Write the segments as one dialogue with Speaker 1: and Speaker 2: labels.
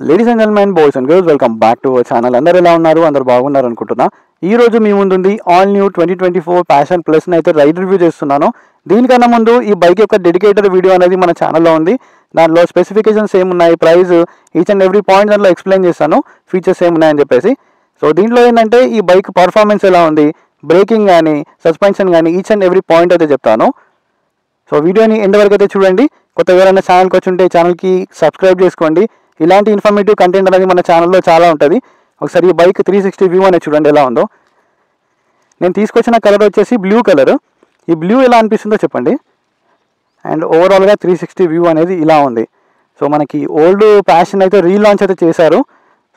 Speaker 1: Ladies and gentlemen, boys and girls, welcome back to our channel. అందరూ ఎలా ఉన్నారు? అందరూ బాగున్నారు అనుకుంటున్నా. ఈ రోజు మీ ముందుంది ఆల్ న్యూ 2024 ప్యాషన్ ప్లస్ అయితే రైడ్ రివ్యూ చేస్తున్నాను. దీనికన్నా ముందు ఈ బైక్ యొక్క డెడికేటెడ్ వీడియో అనేది మన ఛానల్లో ఉంది. దానిలో స్పెసిఫికేషన్స్ ఏమున్నాయి, price, each and every point దాంట్లో ఎక్స్ప్లెయిన్ చేస్తాను, ఫీచర్స్ ఏమున్నాయని చెప్పేసి. సో దీంట్లో ఏంటంటే ఈ బైక్ పర్ఫార్మెన్స్ ఎలా ఉంది, బ్రేకింగ్ కానీ సస్పెన్షన్ కానీ ఈచ్ అండ్ ఎవ్రీ పాయింట్ అయితే చెప్తాను. సో వీడియోని ఎండ్ వరకు అయితే చూడండి. కొత్త ఎవరైనా ఛానల్కి వచ్చి ఉంటే ఛానల్కి సబ్స్క్రైబ్ చేసుకోండి. ఇలాంటి ఇన్ఫర్మేటివ్ కంటెంట్ అనేది మన ఛానల్లో చాలా ఉంటుంది. ఒకసారి ఈ బైక్ 360 వ్యూ అనేది చూడండి ఎలా ఉందో. నేను తీసుకొచ్చిన కలర్ వచ్చేసి బ్లూ కలర్. ఈ బ్లూ ఎలా అనిపిస్తుందో చెప్పండి. అండ్ ఓవరాల్గా 360 వ్యూ అనేది ఇలా ఉంది. సో మనకి ఓల్డ్ ప్యాషన్ అయితే రీలాంచ్ అయితే చేశారు.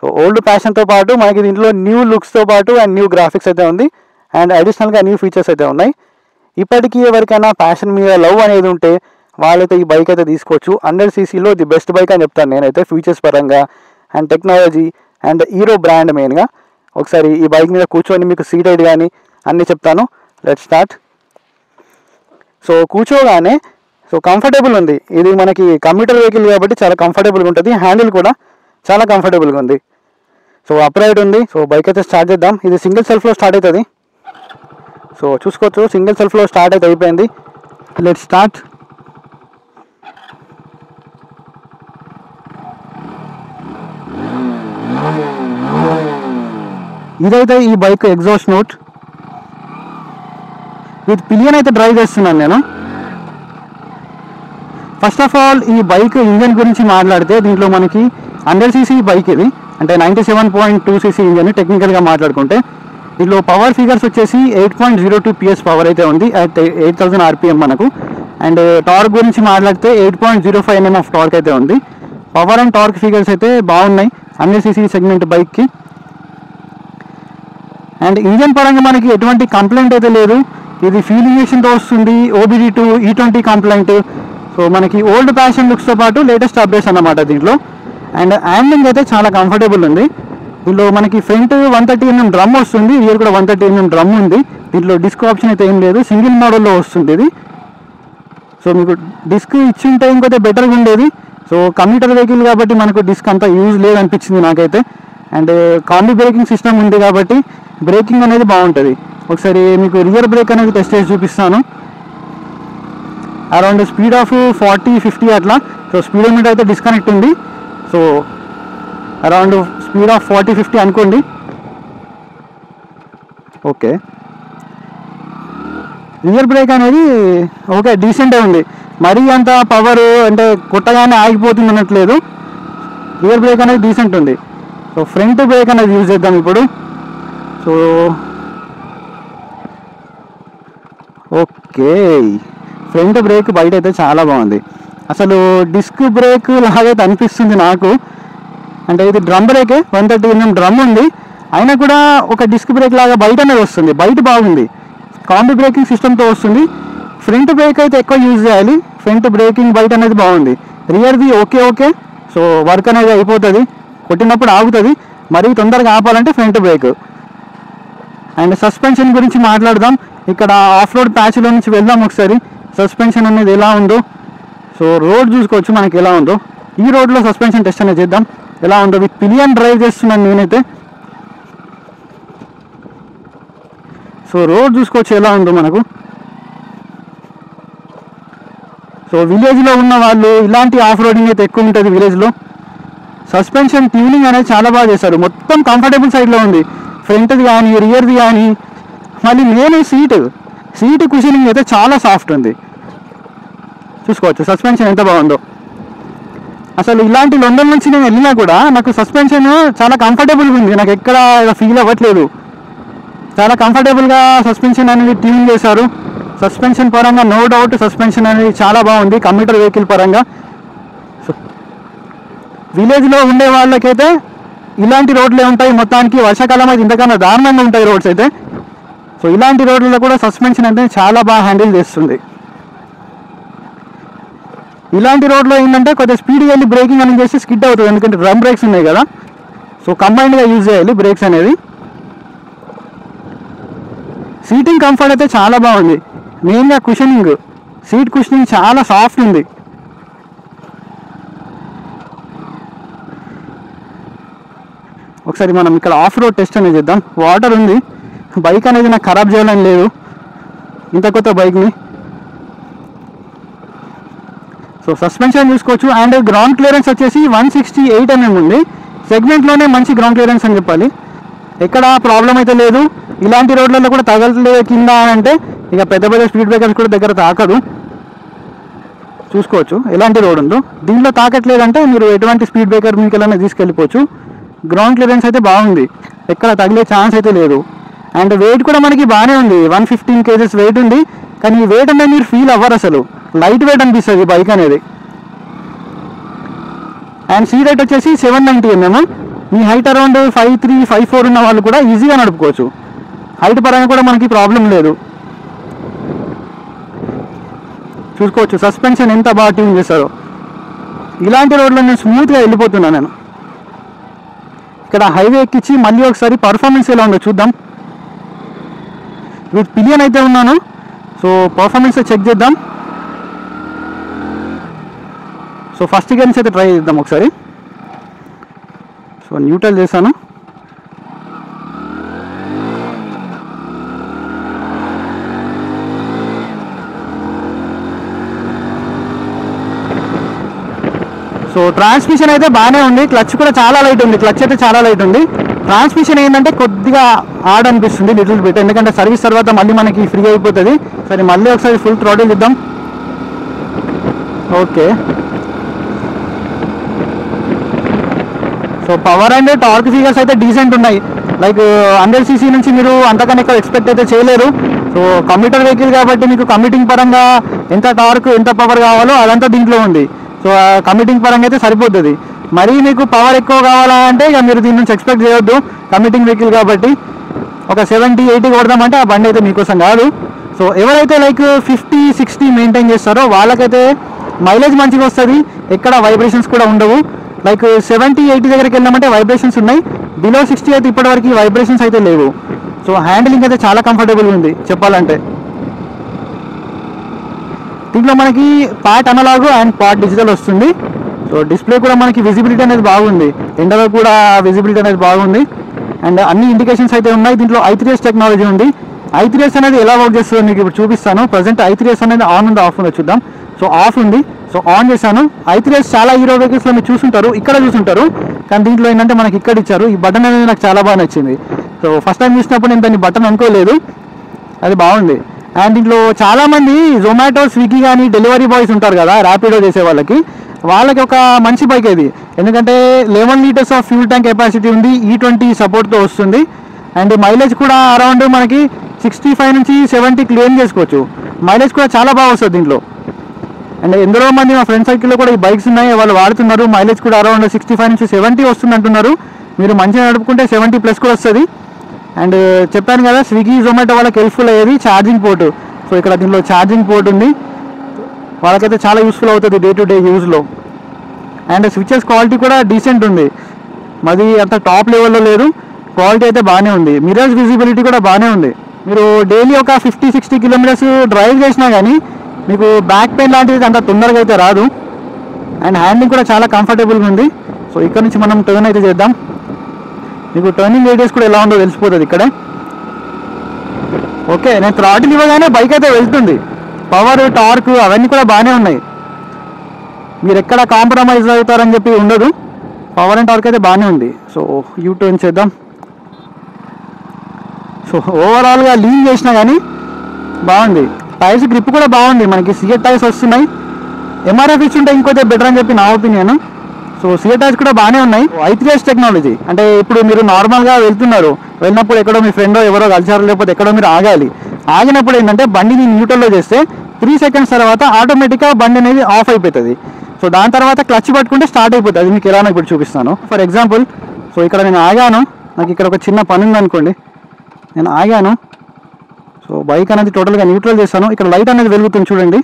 Speaker 1: సో ఓల్డ్ ప్యాషన్తో పాటు మనకి దీంట్లో న్యూ లుక్స్తో పాటు అండ్ న్యూ గ్రాఫిక్స్ అయితే ఉంది. అండ్ అడిషనల్గా న్యూ ఫీచర్స్ అయితే ఉన్నాయి. ఇప్పటికీ ఎవరికైనా ప్యాషన్ మీద లవ్ అనేది ఉంటే వాళ్ళైతే ఈ బైక్ అయితే తీసుకోవచ్చు. 100cc ది బెస్ట్ బైక్ అని చెప్తాను నేనైతే, ఫీచర్స్ పరంగా and technology and hero brand మెయిన్గా. ఒకసారి ఈ బైక్ మీద కూర్చొని మీకు సీట్ హైట్ కానీ అన్నీ చెప్తాను. Let's start. సో కూర్చోగానే కంఫర్టబుల్ ఉంది. ఇది మనకి కమ్యూటర్ వెహికల్ కాబట్టి చాలా కంఫర్టబుల్గా ఉంటుంది. హ్యాండిల్ కూడా చాలా కంఫర్టబుల్గా ఉంది. సో అప్రైట్ ఉంది. సో బైక్ అయితే స్టార్ట్ చేద్దాం. ఇది సింగిల్ సెల్ఫ్లో స్టార్ట్ అవుతుంది. సో చూసుకోవచ్చు, సింగిల్ సెల్ఫ్లో స్టార్ట్ అయితే అయిపోయింది. Let's start. ఇదైతే ఈ bike exhaust note with pillion అయితే డ్రైవ్ చేస్తున్నాను నేను. ఫస్ట్ ఆఫ్ ఆల్ ఈ బైక్ ఇంజన్ గురించి మాట్లాడితే దీంట్లో మనకి 100cc బైక్ ఇది, అంటే 97.2cc ఇంజన్ టెక్నికల్గా మాట్లాడుకుంటే. దీంట్లో పవర్ ఫిగర్స్ వచ్చేసి 8.02 PS పవర్ అయితే ఉంది అట్ 8000 RPM మనకు. అండ్ టార్క్ గురించి మాట్లాడితే 8.05 Nm ఆఫ్ టార్క్ అయితే ఉంది. పవర్ అండ్ టార్క్ ఫిగర్స్ అయితే బాగున్నాయి 100cc సెగ్మెంట్ బైక్కి. అండ్ ఇంజన్ పరంగా మనకి ఎటువంటి కంప్లైంట్ అయితే లేదు. ఇది ఫ్యూల్ ఇంజెక్షన్తో వస్తుంది, OBD2 E20 కంప్లైంట్. సో మనకి ఓల్డ్ ప్యాషన్ లుక్స్తో పాటు లేటెస్ట్ అప్డేట్స్ అన్నమాట దీంట్లో. అండ్ హ్యాండ్లింగ్ అయితే చాలా కంఫర్టబుల్ ఉంది. దీంట్లో మనకి ఫ్రంట్ 130 mm డ్రమ్ వస్తుంది, రియర్ కూడా 130 mm డ్రమ్ ఉంది. దీంట్లో డిస్క్ ఆప్షన్ అయితే ఏం లేదు, సింగిల్ మోడల్లో వస్తుంది ఇది. సో మీకు డిస్క్ ఇచ్చి ఉంటే ఇంకొంచెం బెటర్గా ఉండేది. సో కమ్యూటర్ వెహికల్ కాబట్టి మనకు డిస్క్ అంతా యూజ్ లేదు అనిపించింది నాకైతే. అండ్ కాంబీ బ్రేకింగ్ సిస్టమ్ ఉంది కాబట్టి బ్రేకింగ్ అనేది బాగుంటుంది. ఒకసారి మీకు రియర్ బ్రేక్ అనేది టెస్ట్ చేసి చూపిస్తాను. అరౌండ్ స్పీడ్ ఆఫ్ 40-50 అట్లా. సో స్పీడోమీటర్ అయితే డిస్కనెక్ట్ ఉంది. సో అరౌండ్ స్పీడ్ ఆఫ్ 40-50 అనుకోండి. ఓకే, రియర్ బ్రేక్ అనేది ఓకే డీసెంటే ఉంది. మరీ అంత పవర్ అంటే కొట్టగానే ఆగిపోతుంది అనట్లేదు. రియర్ బ్రేక్ అనేది డీసెంట్ ఉంది. సో ఫ్రంట్ బ్రేక్ అనేది యూజ్ చేద్దాం ఇప్పుడు. సో ఓకే, ఫ్రంట్ బ్రేక్ బయట అయితే చాలా బాగుంది. అసలు డిస్క్ బ్రేక్ లాగైతే అనిపిస్తుంది నాకు. అంటే ఇది డ్రమ్ బ్రేకే, 130 mm డ్రమ్ ఉంది, అయినా కూడా ఒక డిస్క్ బ్రేక్ లాగా బయటనే వస్తుంది. బయట బాగుంది, కాంబీ బ్రేకింగ్ సిస్టమ్తో వస్తుంది. ఫ్రంట్ బ్రేక్ అయితే ఎక్కువ యూజ్ చేయాలి. ఫ్రంట్ బ్రేకింగ్ బయట అనేది బాగుంది. రియర్ది ఓకే. సో వర్క్ అనేది అయిపోతుంది, కొట్టినప్పుడు ఆగుతుంది. మరీ తొందరగా ఆపాలంటే ఫ్రంట్ బ్రేక్. అండ్ సస్పెన్షన్ గురించి మాట్లాడదాం. ఇక్కడ ఆఫ్ రోడ్ ప్యాచ్లో నుంచి వెళ్దాం ఒకసారి. సస్పెన్షన్ అనేది ఎలా ఉందో, సో రోడ్ చూసుకోవచ్చు మనకి ఎలా ఉందో. ఈ రోడ్లో సస్పెన్షన్ టెస్ట్ అనేది చేద్దాం ఎలా ఉందో. విత్ పిలియన్ డ్రైవ్ చేస్తున్నాను నేనైతే. సో రోడ్ చూసుకోవచ్చు ఎలా ఉందో మనకు. సో విలేజ్లో ఉన్న వాళ్ళు ఇలాంటి ఆఫ్ రోడింగ్ అయితే ఎక్కువ ఉంటుంది విలేజ్లో. సస్పెన్షన్ ట్యూనింగ్ అనేది చాలా బాగా చేశారు. మొత్తం కంఫర్టబుల్ సైడ్లో ఉంది, ఫ్రంట్ది కానీ రియర్ది కానీ. మళ్ళీ నేను సీటు కుషనింగ్ అయితే చాలా సాఫ్ట్ ఉంది. చూసుకోవచ్చు సస్పెన్షన్ ఎంత బాగుందో. అసలు ఇలాంటి లండన్ నుంచి నేను వెళ్ళినా కూడా నాకు సస్పెన్షన్ చాలా కంఫర్టబుల్గా ఉంది. నాకు ఎక్కడ ఫీల్ అవ్వట్లేదు. చాలా కంఫర్టబుల్గా సస్పెన్షన్ అనేది ట్యూన్ చేశారు. సస్పెన్షన్ పరంగా నో డౌట్ సస్పెన్షన్ అనేది చాలా బాగుంది కమ్యూటర్ వెహికల్ పరంగా. సో విలేజ్లో ఉండే వాళ్ళకైతే ఇలాంటి రోడ్లే ఉంటాయి మొత్తానికి. వర్షాకాలం అయితే ఇంతకన్నా దారుణంగా ఉంటాయి రోడ్స్ అయితే. సో ఇలాంటి రోడ్లలో కూడా సస్పెన్షన్ అనేది చాలా బాగా హ్యాండిల్ చేస్తుంది. ఇలాంటి రోడ్లో ఏంటంటే కొద్దిగా స్పీడ్గా వెళ్ళి బ్రేకింగ్ అనేది చేసి స్కిడ్ అవుతుంది, ఎందుకంటే డ్రమ్ బ్రేక్స్ ఉన్నాయి కదా. సో కంబైన్డ్గా యూజ్ చేయాలి బ్రేక్స్ అనేది. సీటింగ్ కంఫర్ట్ అయితే చాలా బాగుంది. మెయిన్గా కుషనింగ్ సీట్ కుషనింగ్ చాలా సాఫ్ట్ ఉంది. ఒకసారి మనం ఇక్కడ ఆఫ్ రోడ్ టెస్ట్ అనేది చేద్దాం. వాటర్ ఉంది, బైక్ అనేది నాకు ఖరాబ్ చేయాలని లేదు ఇంత కొత్త బైక్ని. సో సస్పెన్షన్ చూసుకోవచ్చు. అండ్ గ్రౌండ్ క్లియరెన్స్ వచ్చేసి 168 mm ఉంది. సెగ్మెంట్లోనే మంచి గ్రౌండ్ క్లియరెన్స్ అని చెప్పాలి. ఎక్కడ ప్రాబ్లం అయితే లేదు. ఇలాంటి రోడ్లలో కూడా తగలలేదు కింద అంటే ఇక పెద్ద పెద్ద స్పీడ్ బ్రేకర్స్ కూడా దగ్గర తాకదు. చూసుకోవచ్చు ఎలాంటి రోడ్ ఉందో. దీంట్లో తాకట్లేదంటే మీరు ఎటువంటి స్పీడ్ బ్రేకర్ మీకు వెళ్ళనే తీసుకెళ్ళిపోవచ్చు. గ్రౌండ్ క్లియరెన్స్ అయితే బాగుంది, ఎక్కడ తగిలే ఛాన్స్ అయితే లేదు. అండ్ వెయిట్ కూడా మనకి బాగానే ఉంది, 115 kgs వెయిట్ ఉంది. కానీ ఈ వెయిట్ అనేది మీరు ఫీల్ అవ్వరు, అసలు లైట్ వెయిట్ అనిపిస్తుంది బైక్ అనేది. అండ్ సీట్ హైట్ వచ్చేసి 790 mm. మీ హైట్ అరౌండ్ 5'3", 5'4" ఉన్న వాళ్ళు కూడా ఈజీగా నడుపుకోవచ్చు. హైట్ పరంగా కూడా మనకి ప్రాబ్లం లేదు. చూసుకోవచ్చు సస్పెన్షన్ ఎంత బాగా ట్యూన్ చేస్తారో. ఇలాంటి రోడ్లో నేను స్మూత్గా వెళ్ళిపోతున్నాను. నేను ఇక్కడ హైవే ఎక్కించి మళ్ళీ ఒకసారి పర్ఫార్మెన్స్ ఎలా ఉందో చూద్దాం. విత్ పిలియన్ అయితే ఉన్నాను, సో పర్ఫార్మెన్స్ చెక్ చేద్దాం. సో ఫస్ట్ గేర్స్ అయితే ట్రై చేద్దాం ఒకసారి. సో న్యూట్రల్ చేశాను. సో ట్రాన్స్మిషన్ అయితే బాగానే ఉంది. క్లచ్ కూడా చాలా లైట్ ఉంది, క్లచ్ అయితే చాలా లైట్ ఉంది. ట్రాన్స్మిషన్ ఏంటంటే కొద్దిగా హార్డ్ అనిపిస్తుంది లిటిల్ బిట్, ఎందుకంటే సర్వీస్ తర్వాత మళ్ళీ మనకి ఫ్రీ అయిపోతుంది. సరే మళ్ళీ ఒకసారి ఫుల్ థ్రోటిల్ ఇద్దాం. Okay, so power and torque figures అయితే డీసెంట్ ఉన్నాయి. లైక్ 100cc నుంచి మీరు అంతకన్నా ఎక్కువ ఎక్స్పెక్ట్ అయితే చేయలేరు. సో కమ్యూటర్ వెహికల్ కాబట్టి మీకు కమ్యూటింగ్ పరంగా ఎంత టార్క్ ఎంత పవర్ కావాలో అదంతా దీంట్లో ఉంది. సో కమ్యూటింగ్ పరంగా అయితే సరిపోతుంది. మరీ మీకు పవర్ ఎక్కువ కావాలంటే ఇక మీరు దీని నుంచి ఎక్స్పెక్ట్ చేయొద్దు. కమ్యూటింగ్ వెహికల్ కాబట్టి ఒక 70-80 కొడదామంటే ఆ బండి అయితే మీకోసం కాదు. సో ఎవరైతే లైక్ 50-60 మెయింటైన్ చేస్తారో వాళ్ళకైతే మైలేజ్ మంచిగా వస్తుంది, ఎక్కడ వైబ్రేషన్స్ కూడా ఉండవు. లైక్ 70-80 దగ్గరికి వెళ్ళామంటే వైబ్రేషన్స్ ఉన్నాయి. బిలో 60 అయితే ఇప్పటివరకు వైబ్రేషన్స్ అయితే లేవు. సో హ్యాండిలింగ్ అయితే చాలా కంఫర్టబుల్ ఉంది చెప్పాలంటే. దీంట్లో మనకి part analog and part digital వస్తుంది. సో డిస్ప్లే కూడా మనకి విజిబిలిటీ అనేది బాగుంది, ఎండలో కూడా విజిబిలిటీ అనేది బాగుంది. అండ్ అన్ని ఇండికేషన్స్ అయితే ఉన్నాయి. దీంట్లో i3s టెక్నాలజీ ఉంది. i3s అనేది ఎలా వర్క్ చేస్తుందో మీకు ఇప్పుడు చూపిస్తాను. ప్రజెంట్ i3s అనేది ఆన్ ఉందో ఆఫ్ ఉందో చూద్దాం. సో ఆఫ్ ఉంది, సో ఆన్ చేశాను. i3s చాలా హీరో వెహికల్స్లో మీరు చూసుంటారు, ఇక్కడ చూసుంటారు. కానీ దీంట్లో ఏంటంటే మనకి ఇక్కడ ఇచ్చారు. ఈ బటన్ అనేది నాకు చాలా బాగా నచ్చింది. సో ఫస్ట్ టైం చూసినప్పుడు నేను దాన్ని బటన్ అనుకోలేదు, అది బాగుంది. అండ్ దీంట్లో చాలామంది జొమాటో, స్విగ్గీ కానీ డెలివరీ బాయ్స్ ఉంటారు కదా, ర్యాపిడో చేసే వాళ్ళకి ఒక మంచి బైక్ ఇది. ఎందుకంటే 11 liters of fuel tank capacity ఉంది, E20 సపోర్ట్తో వస్తుంది. అండ్ మైలేజ్ కూడా అరౌండ్ మనకి 65 నుంచి 70 క్లెయిమ్ చేసుకోవచ్చు. మైలేజ్ కూడా చాలా బాగా వస్తుంది దీంట్లో. అండ్ ఎందరో మంది మా ఫ్రెండ్ సర్కిల్లో కూడా ఈ బైక్స్ ఉన్నాయి, వాళ్ళు వాడుతున్నారు. మైలేజ్ కూడా అరౌండ్ 65 నుంచి 70 వస్తుంది అంటున్నారు. మీరు మంచిగా నడుపుకుంటే 70+ కూడా వస్తుంది. అండ్ చెప్పాను కదా స్విగ్గీ, జొమాటో వాళ్ళకి హెల్ప్ఫుల్ అయ్యేది ఛార్జింగ్ పోర్టు. సో ఇక్కడ దీంట్లో ఛార్జింగ్ పోర్ట్ ఉంది, వాళ్ళకైతే చాలా యూస్ఫుల్ అవుతుంది డే టు డే యూజ్లో. అండ్ స్విచెస్ క్వాలిటీ కూడా డీసెంట్ ఉంది, మాది అంత టాప్ లెవెల్లో లేదు, క్వాలిటీ అయితే బాగానే ఉంది. మిరర్స్ విజిబిలిటీ కూడా బాగానే ఉంది. మీరు డైలీ ఒక 50-60 kilometers డ్రైవ్ చేసినా కానీ మీకు బ్యాక్ పెయిన్ లాంటిది అంత తొందరగా అయితే రాదు. అండ్ హ్యాండింగ్ కూడా చాలా కంఫర్టబుల్గా ఉంది. సో ఇక్కడ నుంచి మనం టర్న్ అయితే చేద్దాం. మీకు టర్నింగ్ రేడియస్ కూడా ఎలా ఉందో తెలిసిపోతుంది ఇక్కడే. ఓకే, నేను థ్రాటిల్ ఇవ్వగానే బైక్ అయితే వెళ్తుంది. పవర్, టార్క్ అవన్నీ కూడా బాగానే ఉన్నాయి, మీరు ఎక్కడ కాంప్రమైజ్ అవుతారని చెప్పి ఉండదు. పవర్ అండ్ టార్క్ అయితే బాగానే ఉంది. సో యూ టర్న్ చేద్దాం. సో ఓవరాల్గా లీన్ చేసినా కానీ బాగుంది. టైర్స్ గ్రిప్ కూడా బాగుంది, మనకి సిఎట్ టైర్స్ వస్తున్నాయి. ఎంఆర్ఎఫ్ ఇచ్చుంటే ఇంకొంచెం బెటర్ అని చెప్పి నా ఒపీనియన్. సో సిఎట్ టైర్స్ కూడా బాగానే ఉన్నాయి. i3s టెక్నాలజీ అంటే ఇప్పుడు మీరు నార్మల్గా వెళ్తున్నారు, వెళ్ళినప్పుడు ఎక్కడో మీ ఫ్రెండో ఎవరో కలిసారు, లేకపోతే ఎక్కడో మీరు ఆగాలి. ఆగినప్పుడు ఏంటంటే బండిని న్యూట్రల్లో చేస్తే 3 seconds తర్వాత ఆటోమేటిక్గా బండి అనేది ఆఫ్ అయిపోతుంది. సో దాని తర్వాత క్లచ్ పట్టుకుంటే స్టార్ట్ అయిపోతుంది. అది మీకు ఎలానో ఇప్పుడు చూపిస్తాను. ఫర్ ఎగ్జాంపుల్, సో ఇక్కడ నేను ఆగాను, నాకు ఇక్కడ ఒక చిన్న పని ఉందనుకోండి, నేను ఆగాను. సో బైక్ అనేది టోటల్గా న్యూట్రల్ చేస్తాను. ఇక్కడ లైట్ అనేది వెలుగుతుంది చూడండి.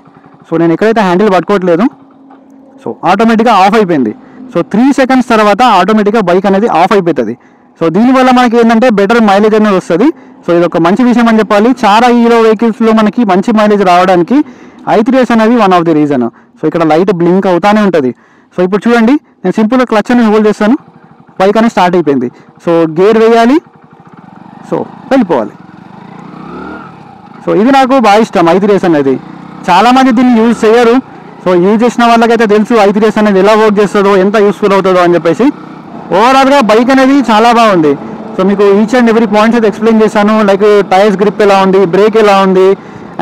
Speaker 1: సో నేను ఎక్కడైతే హ్యాండిల్ పట్టుకోవట్లేదు, సో ఆటోమేటిక్గా ఆఫ్ అయిపోయింది. సో 3 seconds తర్వాత ఆటోమేటిక్గా బైక్ అనేది ఆఫ్ అయిపోతుంది. సో దీనివల్ల మనకి ఏంటంటే బెటర్ మైలేజ్ అనేది వస్తుంది. సో ఇది ఒక మంచి విషయం అని చెప్పాలి. చాలా హీరో వెహికల్స్లో మనకి మంచి మైలేజ్ రావడానికి i3s అనేది one of the reason. So ఇక్కడ లైట్ బ్లింక్ అవుతానే ఉంటుంది. సో ఇప్పుడు చూడండి, నేను సింపుల్గా క్లచ్ అని హోల్డ్ చేస్తాను, బైక్ అనేది స్టార్ట్ అయిపోయింది. సో గేర్ వేయాలి, సో వెళ్ళిపోవాలి. సో ఇది నాకు బాగా ఇష్టం i3s అనేది. చాలామంది దీన్ని యూజ్ చేయరు. సో యూజ్ చేసిన వాళ్ళకైతే తెలుసు i3s అనేది ఎలా వర్క్ చేస్తుందో, ఎంత యూస్ఫుల్ అవుతుందో అని చెప్పేసి. ఓవరాల్గా బైక్ అనేది చాలా బాగుంది. సో మీకు ఈచ్ అండ్ ఎవ్రీ పాయింట్స్ అయితే ఎక్స్ప్లెయిన్ చేశాను. లైక్ టైర్స్ గ్రిప్ ఎలా ఉంది, బ్రేక్ ఎలా ఉంది,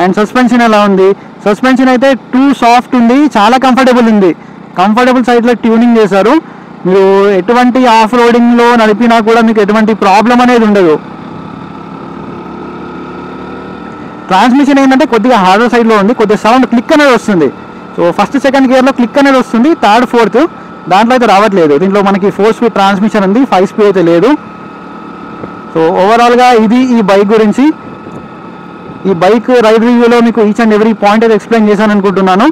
Speaker 1: అండ్ సస్పెన్షన్ ఎలా ఉంది. సస్పెన్షన్ అయితే టూ సాఫ్ట్ ఉంది, చాలా కంఫర్టబుల్ ఉంది. కంఫర్టబుల్ సైడ్లో ట్యూనింగ్ చేశారు. మీరు ఎటువంటి ఆఫ్ రోడింగ్లో నడిపినా కూడా మీకు ఎటువంటి ప్రాబ్లం అనేది ఉండదు. ట్రాన్స్మిషన్ ఏంటంటే కొద్దిగా హార్డర్ సైడ్లో ఉంది, కొద్దిగా సౌండ్ క్లిక్ అనేది వస్తుంది. సో ఫస్ట్ సెకండ్ గేర్లో క్లిక్ అనేది వస్తుంది, థర్డ్ ఫోర్త్ దాంట్లో అయితే రావట్లేదు. దీంట్లో మనకి 4 స్పీడ్ ట్రాన్స్మిషన్ ఉంది, 5 స్పీడ్ అయితే లేదు. సో ఓవరాల్గా ఇది ఈ బైక్ గురించి. ఈ బైక్ రైడ్ రివ్యూలో మీకు ఈచ్ అండ్ ఎవ్రీ పాయింట్ అయితే ఎక్స్ప్లెయిన్ చేశాను అనుకుంటున్నాను.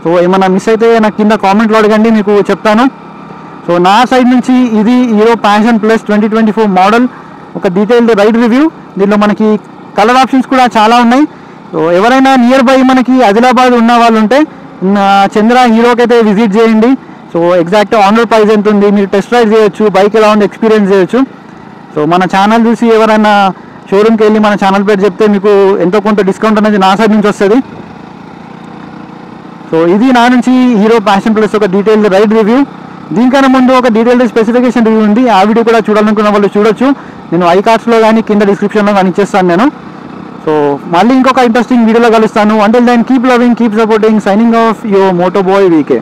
Speaker 1: సో ఏమన్నా మిస్ అయితే నాకు కింద కామెంట్లో అడగండి, మీకు చెప్తాను. సో నా సైడ్ నుంచి ఇది హీరో ప్యాషన్ ప్లస్ 2024 మోడల్ ఒక డీటెయిల్డ్ రైడ్ రివ్యూ. దీనిలో మనకి కలర్ ఆప్షన్స్ కూడా చాలా ఉన్నాయి. సో ఎవరైనా నియర్ బై మనకి ఆదిలాబాద్ ఉన్న వాళ్ళు ఉంటే చంద్ర హీరోకి అయితే విజిట్ చేయండి. సో ఎగ్జాక్ట్ ఆనర్ ప్రైస్ ఎంత ఉంది, మీరు టెస్ట్ రైడ్ చేయొచ్చు, బైక్ ఎలా ఉంది ఎక్స్పీరియన్స్ చేయొచ్చు. సో మన ఛానల్ చూసి ఎవరైనా షోరూమ్కి వెళ్ళి మన ఛానల్ పేరు చెప్తే మీకు ఎంతో కొంత డిస్కౌంట్ అనేది నా సైడ్ నుంచి వస్తుంది. సో ఇది నా నుంచి హీరో ప్యాషన్ ప్లస్ ఒక డీటెయిల్డ్ రైడ్ రివ్యూ. దీనికన్నా ముందు ఒక డీటెయిల్డ్ స్పెసిఫికేషన్ రివ్యూ ఉంది, ఆ వీడియో కూడా చూడాలనుకున్న వాళ్ళు చూడొచ్చు. నేను ఐకార్డ్స్లో కానీ కింద డిస్క్రిప్షన్లో కానీ ఇచ్చేస్తాను నేను. సో మళ్ళీ ఇంకొక ఇంట్రెస్టింగ్ వీడియోలో కలుస్తాను. Until then keep loving, keep supporting. Signing off your moto boy VK.